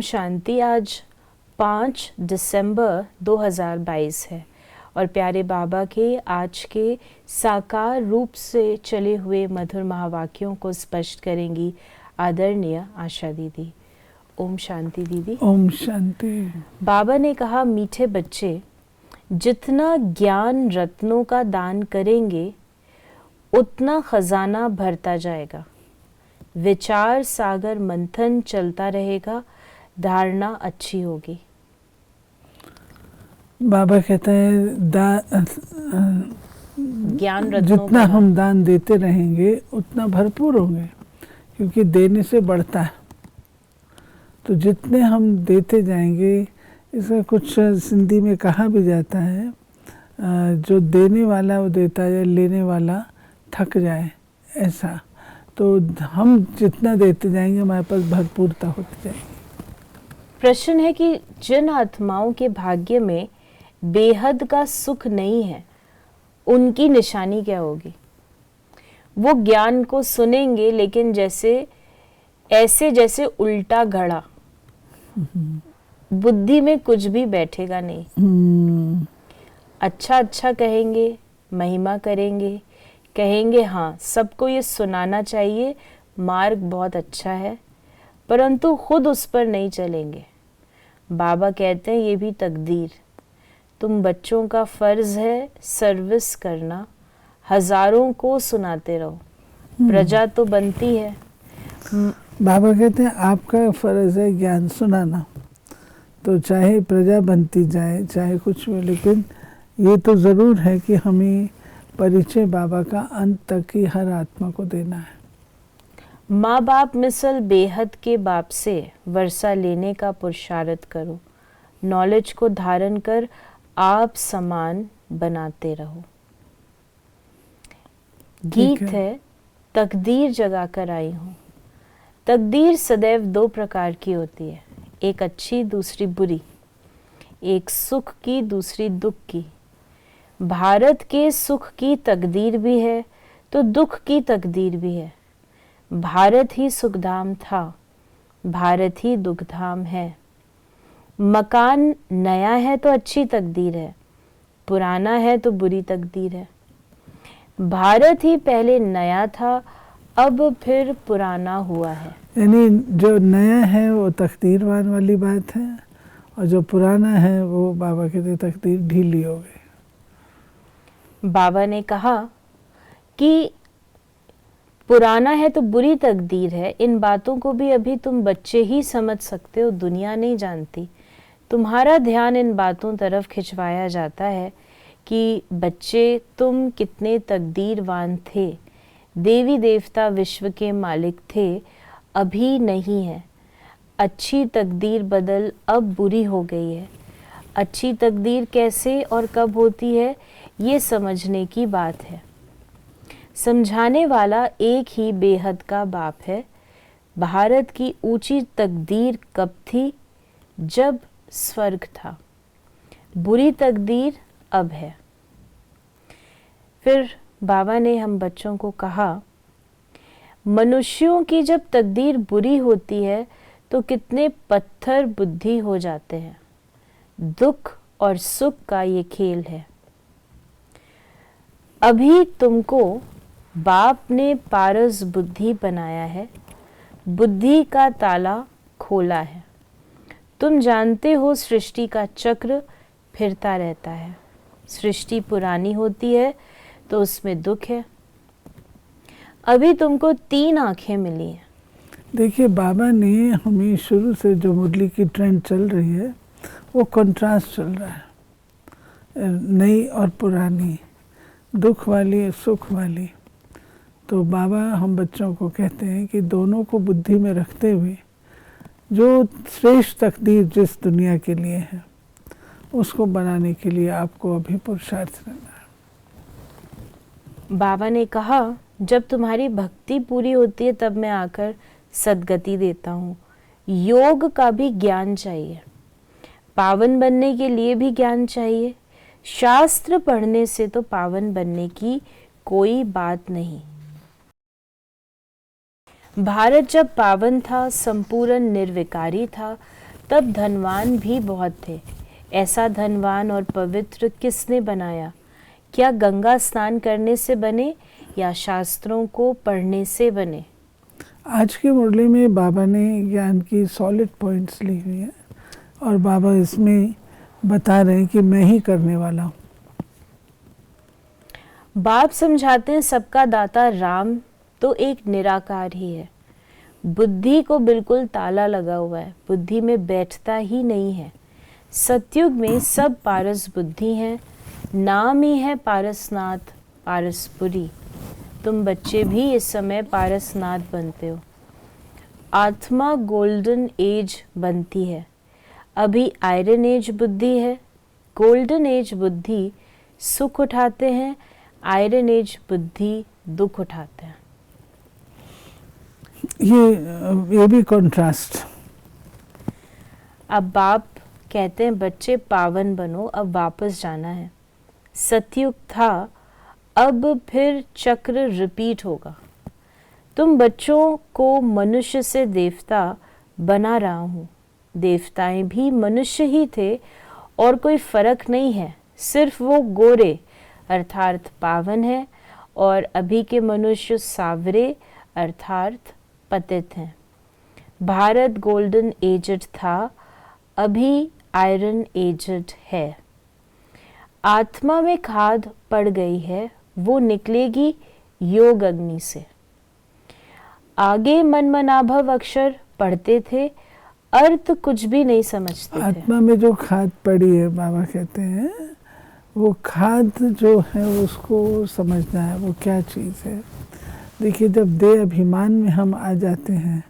शांति। आज 5 दिसंबर 2022 है और प्यारे बाबा के आज के साकार रूप से चले हुए मधुर महावाक्यों को स्पष्ट करेंगी आदरणीय आशा दीदी। ओम शांति दीदी। ओम शांति। बाबा ने कहा, मीठे बच्चे, जितना ज्ञान रत्नों का दान करेंगे उतना खजाना भरता जाएगा। विचार सागर मंथन चलता रहेगा, धारणा अच्छी होगी। बाबा कहते हैं ज्ञान रत्नों जितना हम दान देते रहेंगे उतना भरपूर होंगे, क्योंकि देने से बढ़ता है। तो जितने हम देते जाएंगे, इसका कुछ सिंधी में कहा भी जाता है, जो देने वाला वो देता है, लेने वाला थक जाए, ऐसा। तो हम जितना देते जाएंगे हमारे पास भरपूरता होती जाएगी। प्रश्न है कि जिन आत्माओं के भाग्य में बेहद का सुख नहीं है, उनकी निशानी क्या होगी? वो ज्ञान को सुनेंगे लेकिन जैसे उल्टा घड़ा, बुद्धि में कुछ भी बैठेगा नहीं। अच्छा कहेंगे, महिमा करेंगे, कहेंगे हाँ सबको ये सुनाना चाहिए, मार्ग बहुत अच्छा है, परंतु खुद उस पर नहीं चलेंगे। बाबा कहते हैं ये भी तकदीर। तुम बच्चों का फर्ज है सर्विस करना, हजारों को सुनाते रहो, प्रजा तो बनती है। बाबा कहते हैं आपका फर्ज है ज्ञान सुनाना, तो चाहे प्रजा बनती जाए चाहे कुछ भी, लेकिन ये तो ज़रूर है कि हमें परिचय बाबा का अंत तक ही हर आत्मा को देना है। माँ बाप मिसल बेहद के बाप से वर्षा लेने का पुरुषार्थ करो, नॉलेज को धारण कर आप समान बनाते रहो। गीत है, तकदीर जगा कर आई हूँ। तकदीर सदैव दो प्रकार की होती है, एक अच्छी दूसरी बुरी, एक सुख की दूसरी दुख की। भारत के सुख की तकदीर भी है तो दुख की तकदीर भी है। भारत ही सुखधाम था, भारत ही दुखधाम है। मकान नया है तो अच्छी तकदीर है, पुराना है तो बुरी तकदीर है। भारत ही पहले नया था, अब फिर पुराना हुआ है। यानी जो नया है वो तकदीरवान वाली बात है, और जो पुराना है वो बाबा कहते तकदीर ढीली हो गई। बाबा ने कहा कि पुराना है तो बुरी तकदीर है, इन बातों को भी अभी तुम बच्चे ही समझ सकते हो, दुनिया नहीं जानती। तुम्हारा ध्यान इन बातों तरफ खिंचवाया जाता है कि बच्चे तुम कितने तकदीरवान थे, देवी देवता विश्व के मालिक थे, अभी नहीं है। अच्छी तकदीर बदल अब बुरी हो गई है। अच्छी तकदीर कैसे और कब होती है, ये समझने की बात है। समझाने वाला एक ही बेहद का बाप है। भारत की ऊंची तकदीर कब थी? जब स्वर्ग था। बुरी तकदीर अब है। फिर बाबा ने हम बच्चों को कहा, मनुष्यों की जब तकदीर बुरी होती है तो कितने पत्थर बुद्धि हो जाते हैं। दुख और सुख का ये खेल है। अभी तुमको बाप ने पारस बुद्धि बनाया है, बुद्धि का ताला खोला है। तुम जानते हो सृष्टि का चक्र फिरता रहता है। सृष्टि पुरानी होती है तो उसमें दुख है। अभी तुमको 3 आंखें मिली हैं। देखिए, बाबा ने हमें शुरू से जो मुरली की ट्रेंड चल रही है वो कंट्रास्ट चल रहा है, नई और पुरानी, दुख वाली सुख वाली। तो बाबा हम बच्चों को कहते हैं कि दोनों को बुद्धि में रखते हुए जो श्रेष्ठ तकदीर जिस दुनिया के लिए है उसको बनाने के लिए आपको अभी पुरुषार्थ करना है। बाबा ने कहा, जब तुम्हारी भक्ति पूरी होती है तब मैं आकर सद्गति देता हूँ। योग का भी ज्ञान चाहिए, पावन बनने के लिए भी ज्ञान चाहिए। शास्त्र पढ़ने से तो पावन बनने की कोई बात नहीं। भारत जब पावन था, संपूर्ण निर्विकारी था, तब धनवान भी बहुत थे। ऐसा धनवान और पवित्र किसने बनाया? क्या गंगा स्नान करने से बने या शास्त्रों को पढ़ने से बने? आज की मुरली में बाबा ने ज्ञान की सॉलिड पॉइंट्स ली हुई है और बाबा इसमें बता रहे हैं कि मैं ही करने वाला हूँ। बाप समझाते हैं सबका दाता राम तो एक निराकार ही है। बुद्धि को बिल्कुल ताला लगा हुआ है, बुद्धि में बैठता ही नहीं है। सतयुग में सब पारस बुद्धि हैं, नाम ही है पारसनाथ पारसपुरी। तुम बच्चे भी इस समय पारसनाथ बनते हो। आत्मा गोल्डन एज बनती है, अभी आयरन एज बुद्धि है। गोल्डन एज बुद्धि सुख उठाते हैं, आयरन एज बुद्धि दुख उठाते हैं। ये भी कंट्रास्ट। अब बाप कहते हैं बच्चे पावन बनो, अब वापस जाना है। सतयुग था, अब फिर चक्र रिपीट होगा। तुम बच्चों को मनुष्य से देवता बना रहा हूँ। देवताएं भी मनुष्य ही थे और कोई फर्क नहीं है, सिर्फ वो गोरे अर्थात पावन है और अभी के मनुष्य सावरे अर्थात पतित हैं। भारत गोल्डन एजड था, अभी आयरन एजड है। आत्मा में खाद पड़ गई है, वो निकलेगी योग अग्नि से। आगे मनमनाभव अक्षर पढ़ते थे, अर्थ कुछ भी नहीं समझते थे। आत्मा में जो खाद पड़ी है, बाबा कहते हैं वो खाद जो है उसको समझना है, वो क्या चीज़ है। देखिए, जब देह अभिमान में हम आ जाते हैं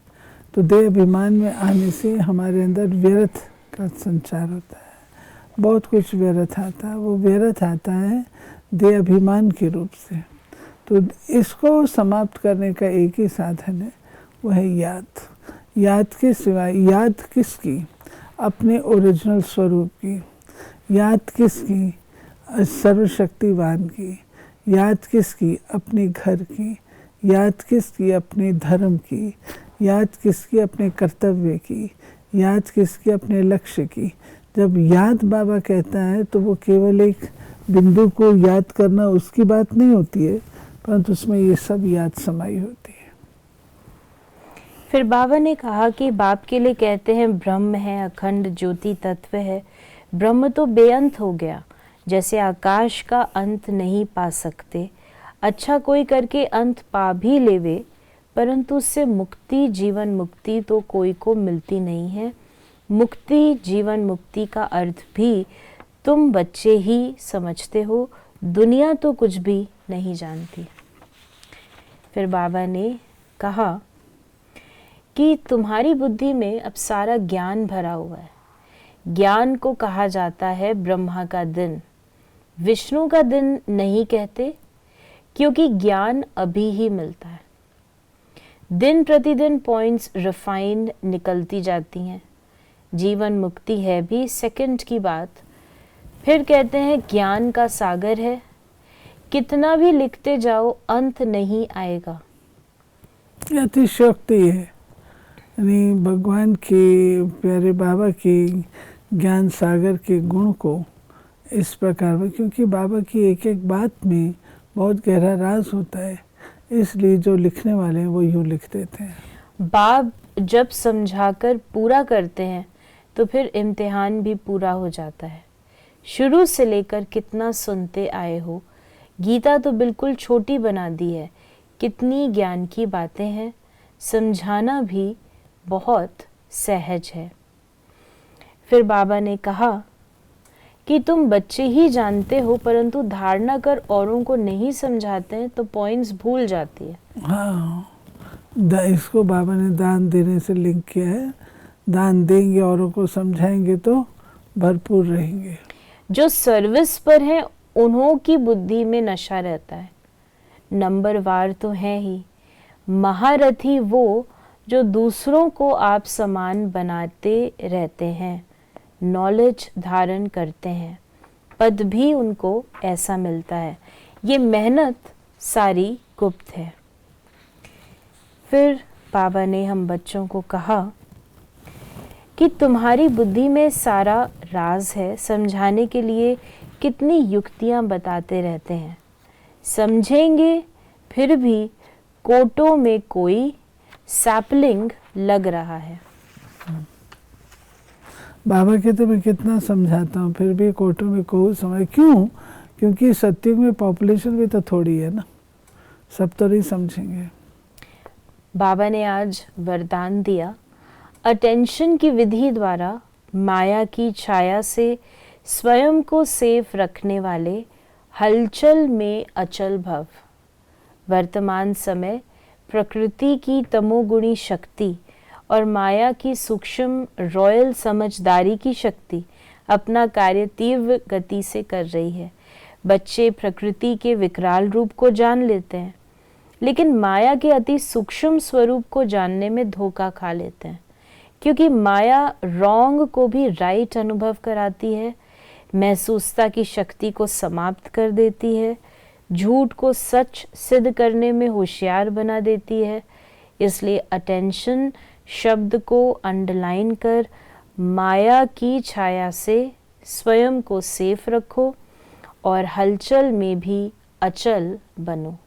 तो देह अभिमान में आने से हमारे अंदर व्यर्थ का संचार होता है, बहुत कुछ व्यर्थ आता है। वो व्यर्थ आता है देह अभिमान के रूप से। तो इसको समाप्त करने का एक ही साधन है, वो है याद। याद के सिवाय, याद किसकी? अपने ओरिजिनल स्वरूप की। याद किसकी? सर्वशक्तिवान की। याद किसकी? अपने घर की। याद किसकी? अपने धर्म की। याद किसकी? अपने कर्तव्य की। याद किसकी? अपने लक्ष्य की। जब याद बाबा कहता है तो वो केवल एक बिंदु को याद करना उसकी बात नहीं होती है, परंतु उसमें ये सब याद समाई होती है। फिर बाबा ने कहा कि बाप के लिए कहते हैं ब्रह्म है, अखंड ज्योति तत्व है। ब्रह्म तो बेअंत हो गया, जैसे आकाश का अंत नहीं पा सकते। अच्छा कोई करके अंत पा भी लेवे, परंतु उससे मुक्ति, जीवन मुक्ति तो कोई को मिलती नहीं है। मुक्ति, जीवन मुक्ति का अर्थ भी तुम बच्चे ही समझते हो, दुनिया तो कुछ भी नहीं जानती। फिर बाबा ने कहा कि तुम्हारी बुद्धि में अब सारा ज्ञान भरा हुआ है। ज्ञान को कहा जाता है ब्रह्मा का दिन। विष्णु का दिन नहीं कहते, क्योंकि ज्ञान अभी ही मिलता है। दिन प्रतिदिन पॉइंट्स रिफाइंड निकलती जाती हैं। जीवन मुक्ति है भी सेकंड की बात। फिर कहते हैं ज्ञान का सागर है, कितना भी लिखते जाओ अंत नहीं आएगा। अतिशयोक्ति है, यानी भगवान के प्यारे बाबा के ज्ञान सागर के गुण को इस प्रकार में, क्योंकि बाबा की एक एक बात में बहुत गहरा राज होता है, इसलिए जो लिखने वाले हैं वो यूँ लिख देते हैं। बाप जब समझाकर पूरा करते हैं तो फिर इम्तिहान भी पूरा हो जाता है। शुरू से लेकर कितना सुनते आए हो, गीता तो बिल्कुल छोटी बना दी है। कितनी ज्ञान की बातें हैं, समझाना भी बहुत सहज है। फिर बाबा ने कहा कि तुम बच्चे ही जानते हो, परंतु धारणा कर औरों को नहीं समझाते हैं तो पॉइंट्स भूल जाती है। हाँ, इसको बाबा ने दान देने से लिंक किया है। दान देंगे, औरों को समझाएंगे तो भरपूर रहेंगे। जो सर्विस पर हैं उन्हों की बुद्धि में नशा रहता है। नंबरवार तो है ही, महारथी वो जो दूसरों को आप समान बनाते रहते हैं, नॉलेज धारण करते हैं, पद भी उनको ऐसा मिलता है। ये मेहनत सारी गुप्त है। फिर बाबा ने हम बच्चों को कहा कि तुम्हारी बुद्धि में सारा राज है, समझाने के लिए कितनी युक्तियां बताते रहते हैं। समझेंगे फिर भी कोटों में कोई सैपलिंग लग रहा है। बाबा कहते मैं कितना समझाता हूँ फिर भी कोर्टों में कोई समझ क्यों? क्योंकि सत्युग में पॉपुलेशन भी तो थोड़ी है ना, सब तो नहीं समझेंगे। बाबा ने आज वरदान दिया, अटेंशन की विधि द्वारा माया की छाया से स्वयं को सेफ रखने वाले हलचल में अचल भव। वर्तमान समय प्रकृति की तमोगुणी शक्ति और माया की सूक्ष्म रॉयल समझदारी की शक्ति अपना कार्य तीव्र गति से कर रही है। बच्चे प्रकृति के विकराल रूप को जान लेते हैं, लेकिन माया के अति सूक्ष्म स्वरूप को जानने में धोखा खा लेते हैं, क्योंकि माया रॉन्ग को भी राइट अनुभव कराती है, महसूसता की शक्ति को समाप्त कर देती है, झूठ को सच सिद्ध करने में होशियार बना देती है। इसलिए अटेंशन शब्द को अंडरलाइन कर माया की छाया से स्वयं को सेफ रखो और हलचल में भी अचल बनो।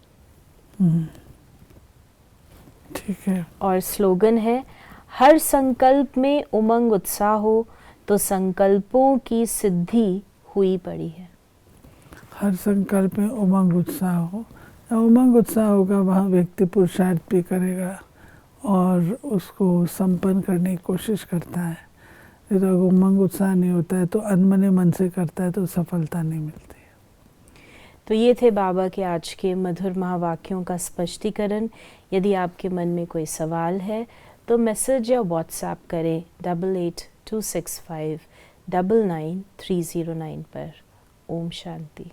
ठीक है। और स्लोगन है, हर संकल्प में उमंग उत्साह हो तो संकल्पों की सिद्धि हुई पड़ी है। हर संकल्प में उमंग उत्साह हो, उमंग उत्साह होगा वहाँ व्यक्ति पुरुषार्थ भी करेगा और उसको संपन्न करने की कोशिश करता है। नहीं तो अगर उमंग उत्साह नहीं होता है तो अनमने मन से करता है तो सफलता नहीं मिलती है। तो ये थे बाबा के आज के मधुर महावाक्यों का स्पष्टीकरण। यदि आपके मन में कोई सवाल है तो मैसेज या व्हाट्सएप करें 8826599309 पर। ओम शांति।